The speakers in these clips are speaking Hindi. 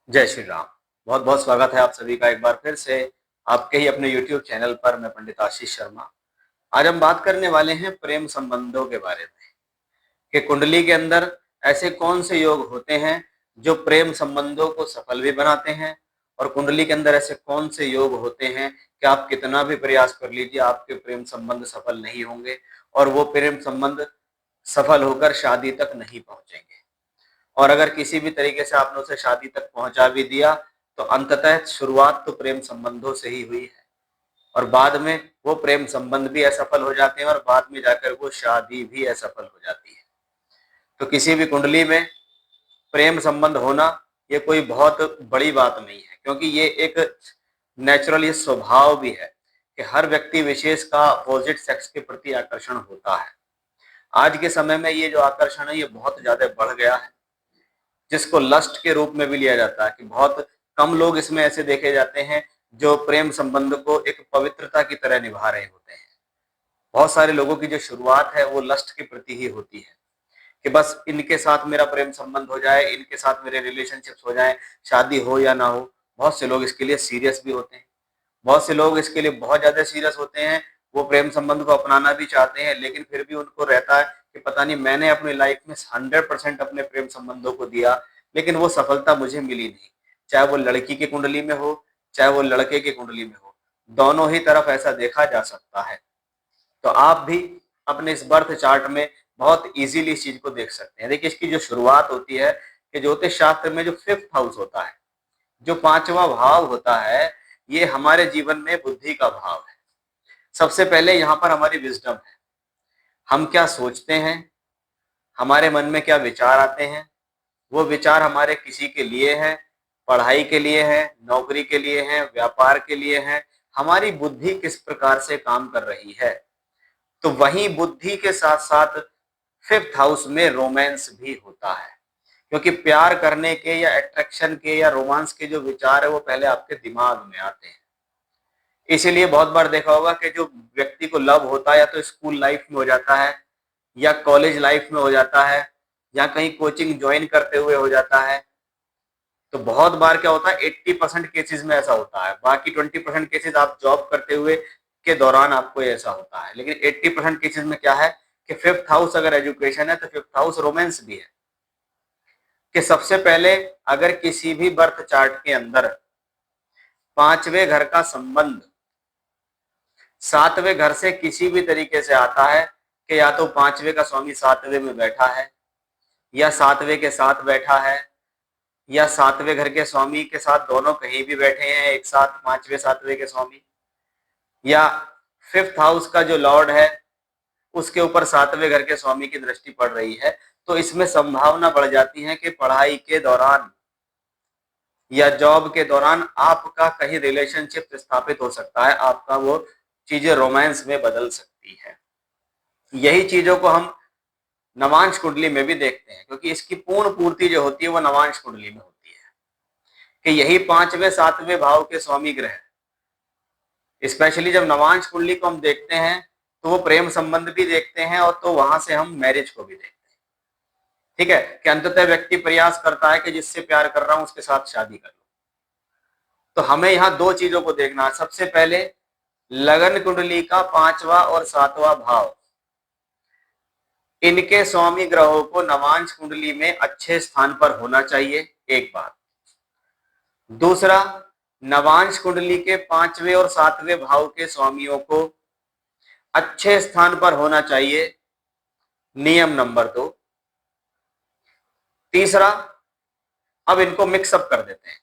जय श्री राम। बहुत बहुत स्वागत है आप सभी का एक बार फिर से आपके ही अपने YouTube चैनल पर। मैं पंडित आशीष शर्मा। आज हम बात करने वाले हैं प्रेम संबंधों के बारे में कि कुंडली के अंदर ऐसे कौन से योग होते हैं जो प्रेम संबंधों को सफल भी बनाते हैं, और कुंडली के अंदर ऐसे कौन से योग होते हैं कि आप कितना भी प्रयास कर लीजिए आपके प्रेम संबंध सफल नहीं होंगे और वो प्रेम संबंध सफल होकर शादी तक नहीं पहुंचेंगे। और अगर किसी भी तरीके से आपने उसे शादी तक पहुंचा भी दिया तो अंततः शुरुआत तो प्रेम संबंधों से ही हुई है और बाद में वो प्रेम संबंध भी असफल हो जाते हैं और बाद में जाकर वो शादी भी असफल हो जाती है। तो किसी भी कुंडली में प्रेम संबंध होना ये कोई बहुत बड़ी बात नहीं है, क्योंकि ये एक नेचुरल ये स्वभाव भी है कि हर व्यक्ति विशेष का अपोजिट सेक्स के प्रति आकर्षण होता है। आज के समय में ये जो आकर्षण है ये बहुत ज्यादा बढ़ गया है, जिसको लस्ट के रूप में भी लिया जाता है कि बहुत कम लोग इसमें ऐसे देखे जाते हैं जो प्रेम संबंध को एक पवित्रता की तरह निभा रहे होते हैं। बहुत सारे लोगों की जो शुरुआत है वो लस्ट के प्रति ही होती है कि बस इनके साथ मेरा प्रेम संबंध हो जाए, इनके साथ मेरे रिलेशनशिप्स हो जाए, शादी हो या ना हो। बहुत से लोग इसके लिए सीरियस भी होते हैं, बहुत से लोग इसके लिए बहुत ज्यादा सीरियस होते हैं। वो प्रेम संबंध को अपनाना भी चाहते हैं, लेकिन फिर भी उनको रहता है कि पता नहीं, मैंने अपनी लाइफ में 100% अपने प्रेम संबंधों को दिया लेकिन वो सफलता मुझे मिली नहीं। चाहे वो लड़की की कुंडली में हो, चाहे वो लड़के की कुंडली में हो, दोनों ही तरफ ऐसा देखा जा सकता है। तो आप भी अपने इस बर्थ चार्ट में बहुत इजीली इस चीज को देख सकते हैं। देखिए, इसकी जो शुरुआत होती है कि ज्योतिष शास्त्र में जो 5th हाउस होता है, जो 5वां भाव होता है, ये हमारे जीवन में बुद्धि का भाव है। सबसे पहले यहाँ पर हमारी विजडम है। हम क्या सोचते हैं, हमारे मन में क्या विचार आते हैं, वो विचार हमारे किसी के लिए हैं, पढ़ाई के लिए है, नौकरी के लिए है, व्यापार के लिए है, हमारी बुद्धि किस प्रकार से काम कर रही है। तो वही बुद्धि के साथ साथ 5th हाउस में रोमांस भी होता है, क्योंकि प्यार करने के या अट्रैक्शन के या रोमांस के जो विचार है वो पहले आपके दिमाग में आते हैं। इसीलिए बहुत बार देखा होगा कि जो व्यक्ति को लव होता है या तो स्कूल लाइफ में हो जाता है, या कॉलेज लाइफ में हो जाता है, या कहीं कोचिंग ज्वाइन करते हुए हो जाता है। तो बहुत बार क्या होता है, 80% केसेस में ऐसा होता है। बाकी 20% केसेस आप जॉब करते हुए के दौरान आपको ऐसा होता है, लेकिन 80% केसेस में क्या है कि 5th हाउस अगर एजुकेशन है तो 5th हाउस रोमांस भी है। कि सबसे पहले अगर किसी भी बर्थ चार्ट के अंदर 5वें घर का संबंध 7वें घर से किसी भी तरीके से आता है कि या तो 5वें का स्वामी 7वें में बैठा है, या 7वें के साथ बैठा है, या 7वें घर के स्वामी के साथ दोनों कहीं भी बैठे हैं एक साथ, 5वें 7वें के स्वामी, या 5th हाउस का जो लॉर्ड है उसके ऊपर 7वें घर के स्वामी की दृष्टि पड़ रही है, तो इसमें संभावना बढ़ जाती है कि पढ़ाई के दौरान या जॉब के दौरान आपका कहीं रिलेशनशिप स्थापित हो सकता है, आपका वो चीजें रोमांस में बदल सकती है। यही चीजों को हम नवांश कुंडली में भी देखते हैं, क्योंकि इसकी पूर्ण पूर्ति जो होती है वो नवांश कुंडली में होती है कि यही 5वें 7वें भाव के स्वामी ग्रह, स्पेशली जब नवांश कुंडली को हम देखते हैं तो वो प्रेम संबंध भी देखते हैं और तो वहां से हम मैरिज को भी देखते हैं। ठीक है, कि अंततः व्यक्ति प्रयास करता है कि जिससे प्यार कर रहा हूं उसके साथ शादी कर लूं। तो हमें यहाँ दो चीजों को देखना है। सबसे पहले लगन कुंडली का 5वां और 7वां भाव, इनके स्वामी ग्रहों को नवांश कुंडली में अच्छे स्थान पर होना चाहिए, एक बात। दूसरा, नवांश कुंडली के 5वें और 7वें भाव के स्वामियों को अच्छे स्थान पर होना चाहिए, नियम नंबर 2। तीसरा, अब इनको मिक्सअप कर देते हैं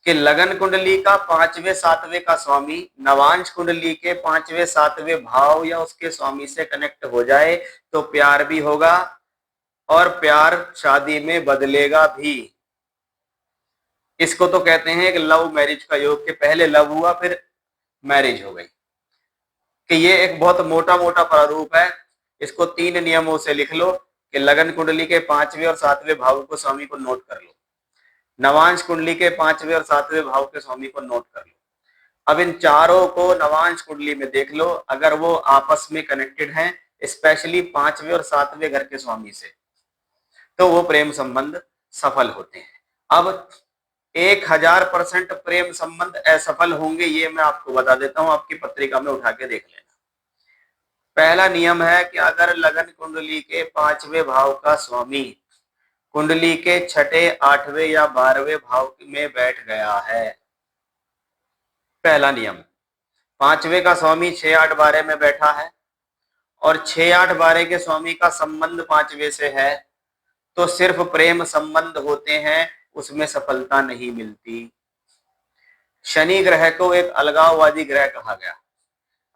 कि लगन कुंडली का 5वें 7वें का स्वामी नवांश कुंडली के 5वें 7वें भाव या उसके स्वामी से कनेक्ट हो जाए तो प्यार भी होगा और प्यार शादी में बदलेगा भी। इसको तो कहते हैं एक लव मैरिज का योग, के पहले लव हुआ फिर मैरिज हो गई। कि ये एक बहुत मोटा मोटा प्रारूप है, इसको 3 नियमों से लिख लो कि लगन कुंडली के 5वें और 7वें भाव को स्वामी को नोट कर लो, नवांश कुंडली के 5वें और 7वें भाव के स्वामी को नोट कर लो। अब इन चारों को नवांश कुंडली में देख लो, अगर वो आपस में कनेक्टेड हैं, स्पेशली 5वें और 7वें घर के स्वामी से, तो वो प्रेम संबंध सफल होते हैं। अब 1000% प्रेम संबंध असफल होंगे, ये मैं आपको बता देता हूं, आपकी पत्रिका में उठा के देख लेना। पहला नियम है कि अगर लगन कुंडली के 5वें भाव का स्वामी कुंडली के 6ठे, 8वें या 12वें भाव में बैठ गया है, पहला नियम, 5वें का स्वामी 6, 8, 12 में बैठा है और 6, 8, 12 के स्वामी का संबंध 5वें से है, तो सिर्फ प्रेम संबंध होते हैं, उसमें सफलता नहीं मिलती। शनि ग्रह को एक अलगाववादी ग्रह कहा गया।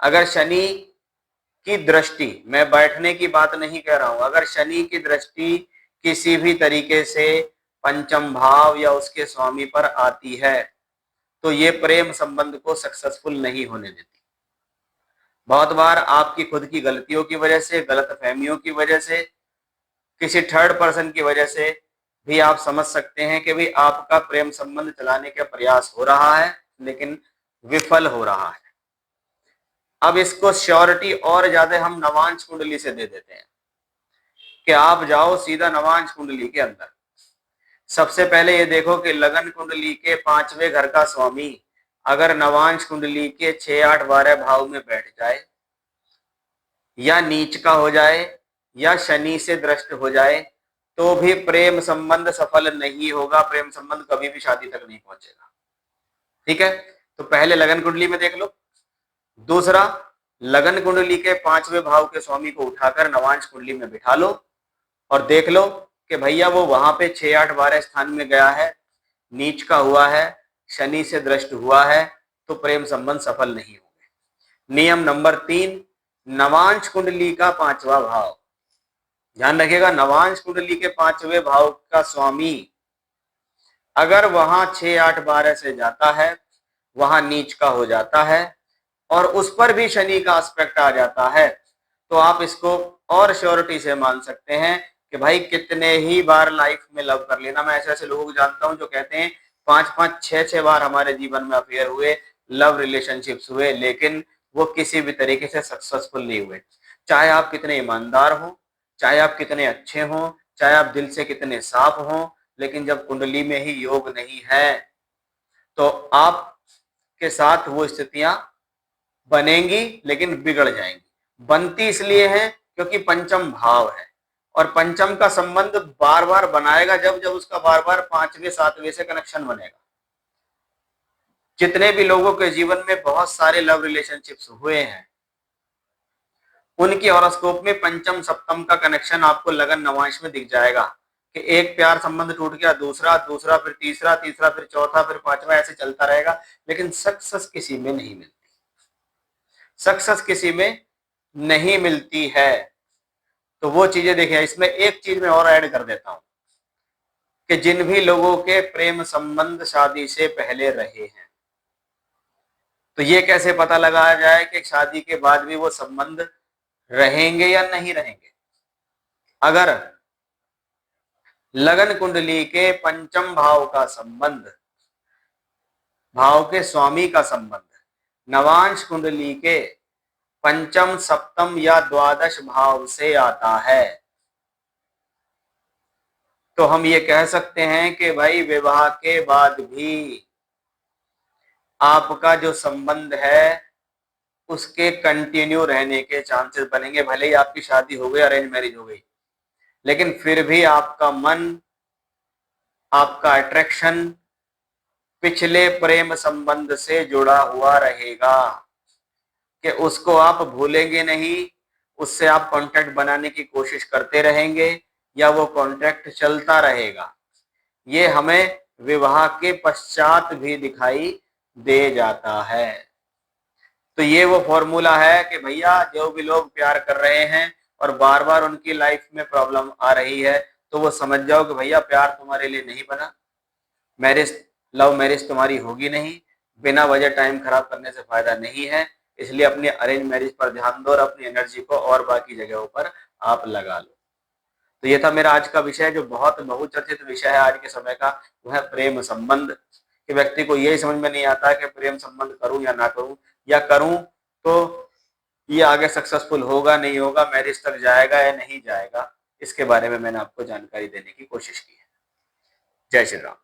अगर शनि की दृष्टि, मैं बैठने की बात नहीं कह रहा हूं, अगर शनि की दृष्टि किसी भी तरीके से पंचम भाव या उसके स्वामी पर आती है तो ये प्रेम संबंध को सक्सेसफुल नहीं होने देती। बहुत बार आपकी खुद की गलतियों की वजह से, गलतफहमियों की वजह से, किसी थर्ड पर्सन की वजह से भी आप समझ सकते हैं कि भाई आपका प्रेम संबंध चलाने का प्रयास हो रहा है लेकिन विफल हो रहा है। अब इसको श्योरिटी और ज्यादा हम नवांश कुंडली से दे देते हैं कि आप जाओ सीधा नवांश कुंडली के अंदर। सबसे पहले ये देखो कि लगन कुंडली के 5वें घर का स्वामी अगर नवांश कुंडली के 6, 8, 12 भाव में बैठ जाए या नीच का हो जाए या शनि से दृष्ट हो जाए तो भी प्रेम संबंध सफल नहीं होगा, प्रेम संबंध कभी भी शादी तक नहीं पहुंचेगा। ठीक है, तो पहले लगन कुंडली में देख लो। दूसरा, लगन कुंडली के 5वें भाव के स्वामी को उठाकर नवांश कुंडली में बिठा लो और देख लो कि भैया वो वहां पे 6, 8, 12 स्थान में गया है, नीच का हुआ है, शनि से दृष्ट हुआ है, तो प्रेम संबंध सफल नहीं होंगे। नियम नंबर 3, नवांश कुंडली का 5वां भाव, ध्यान रखिएगा, नवांश कुंडली के 5वें भाव का स्वामी अगर वहां 6, 8, 12 से जाता है, वहां नीच का हो जाता है और उस पर भी शनि का एस्पेक्ट आ जाता है, तो आप इसको और श्योरिटी से मान सकते हैं कि भाई कितने ही बार लाइफ में लव कर लेना। मैं ऐसे ऐसे लोगों को जानता हूं जो कहते हैं 5-5, 6-6 बार हमारे जीवन में अफेयर हुए, लव रिलेशनशिप्स हुए, लेकिन वो किसी भी तरीके से सक्सेसफुल नहीं हुए। चाहे आप कितने ईमानदार हो, चाहे आप कितने अच्छे हो, चाहे आप दिल से कितने साफ हो, लेकिन जब कुंडली में ही योग नहीं है तो आपके साथ वो स्थितियां बनेंगी लेकिन बिगड़ जाएंगी। बनती इसलिए है क्योंकि पंचम भाव है और पंचम का संबंध बार बार बनाएगा जब जब उसका बार बार 5वें 7वें से कनेक्शन बनेगा। जितने भी लोगों के जीवन में बहुत सारे लव रिलेशनशिप्स हुए हैं उनकी हॉरोस्कोप में पंचम सप्तम का कनेक्शन आपको लगन नवांश में दिख जाएगा कि एक प्यार संबंध टूट गया, दूसरा, दूसरा फिर तीसरा, तीसरा फिर चौथा, फिर 5वां, ऐसे चलता रहेगा, लेकिन सक्सेस किसी में नहीं मिलती, सक्सेस किसी में नहीं मिलती है। तो वो चीजें देखिए, इसमें एक चीज मैं और ऐड कर देता हूं कि जिन भी लोगों के प्रेम संबंध शादी से पहले रहे हैं तो ये कैसे पता लगाया जाए कि शादी के बाद भी वो संबंध रहेंगे या नहीं रहेंगे। अगर लगन कुंडली के पंचम भाव का संबंध, भाव के स्वामी का संबंध नवांश कुंडली के पंचम, सप्तम या द्वादश भाव से आता है तो हम ये कह सकते हैं कि भाई विवाह के बाद भी आपका जो संबंध है उसके कंटिन्यू रहने के चांसेस बनेंगे। भले ही आपकी शादी हो गई, अरेंज मैरिज हो गई, लेकिन फिर भी आपका मन, आपका अट्रैक्शन पिछले प्रेम संबंध से जुड़ा हुआ रहेगा कि उसको आप भूलेंगे नहीं, उससे आप कांटेक्ट बनाने की कोशिश करते रहेंगे या वो कांटेक्ट चलता रहेगा। ये हमें विवाह के पश्चात भी दिखाई दे जाता है। तो ये वो फॉर्मूला है कि भैया जो भी लोग प्यार कर रहे हैं और बार बार उनकी लाइफ में प्रॉब्लम आ रही है तो वो समझ जाओ कि भैया प्यार तुम्हारे लिए नहीं बना, मैरिज, लव मैरिज तुम्हारी होगी नहीं, बिना वजह टाइम खराब करने से फायदा नहीं है, इसलिए अपनी अरेंज मैरिज पर ध्यान दो और अपनी एनर्जी को और बाकी जगहों पर आप लगा लो। तो ये था मेरा आज का विषय, जो बहुत बहुचर्चित विषय है आज के समय का, वो है प्रेम संबंध। कि व्यक्ति को यही समझ में नहीं आता कि प्रेम संबंध करूं या ना करूं, या करूं तो ये आगे सक्सेसफुल होगा नहीं होगा, मैरिज तक जाएगा या नहीं जाएगा, इसके बारे में मैंने आपको जानकारी देने की कोशिश की है। जय श्री राम।